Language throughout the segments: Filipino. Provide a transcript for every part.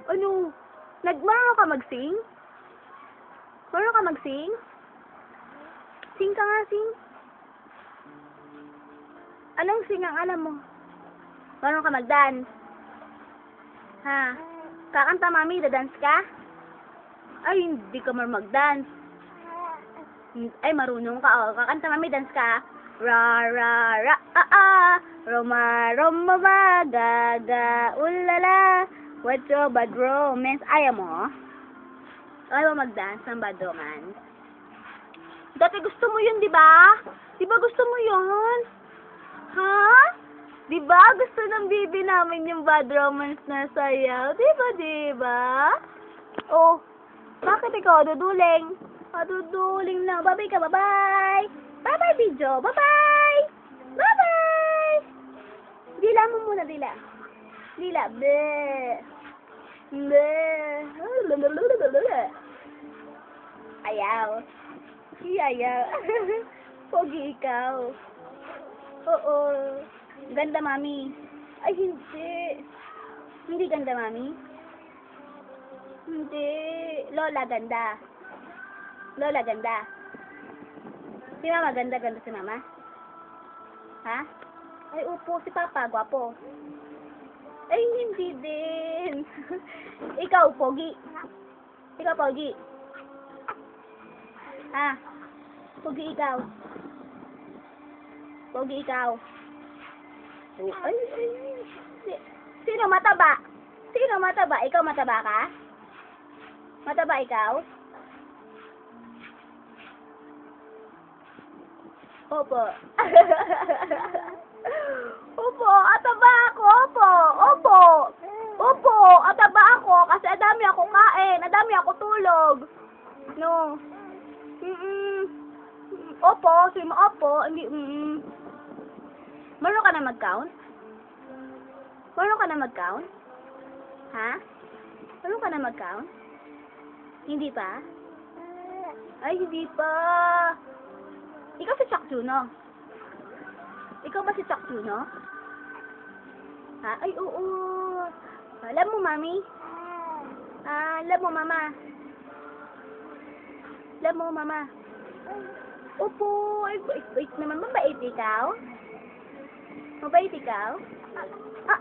Ano? Marunong ka mag-sing? Marunong ka mag-sing? Sing ka nga, sing. Anong sing ang alam mo? Marunong ka mag-dance? Ha? Kakanta, mami, da-dance ka? Ay, hindi ka marunong mag-dance. Ay, marunong ka. Oh, kakanta, mami, dance ka. Ra, ra, ra, Roma, Roma, ba, ga, ga, ulala. What's your bad romance? Ayaw mo? Ayaw mo mag-dance ng bad romance? Dati gusto mo yun, di ba? Di ba gusto mo yun? Ha? Di ba? Gusto ng bibi namin yung bad romance na sayaw. Di ba, di ba? Oh, bakit ikaw duduling? Duduling lang. Bye-bye ka, bye-bye. Bye-bye, video. Bye-bye. Bye-bye. Dila mo muna, dila. Dila. Bleh. Bleh. Ayaw. Ayaw. Pogi ikaw. Oo. Ganda, mami. Ay, hindi. Hindi ganda, mami. Hindi. Lola, ganda. Lola, ganda. Si mama, ganda-ganda si mama? Ha? Ay, upo. Si papa, gwapo. Ay, hindi din. Ikaw, pogi. Ikaw, pogi. Ha? Pogi ikaw. Pogi ikaw. Oh, ay. Sino mataba? Sino mataba? Ikaw mataba ka? Mataba ikaw? Opo. Opo, ataba ako. Opo. Opo. Opo, ataba ako kasi adami ako kain, adami ako tulog. No. Opo, sino opo, hindi Marunong ka na mag-count? Marunong ka na mag-count? Ha? Marunong ka na mag-count? Hindi pa? Ay, hindi pa. Ikaw si Chuck Juno? Ikaw ba si Chuck Juno? Ha? Ay, oo. Alam mo, mami? Alam mo, mama? Alam mo, mama? Opo. Ay, wait naman. Mabait ikaw? Mabait ikaw?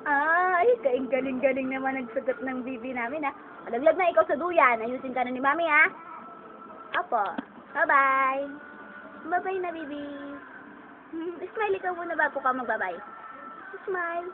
Ay, galing-galing naman nagsagot ng bibi namin, ha? Malaglag na ikaw sa duyan. Ayusin ka na ni mami, ha? Opo. Bye-bye. Bye-bye na, bibi. Smile ikaw muna bago ka magbabay. Smile.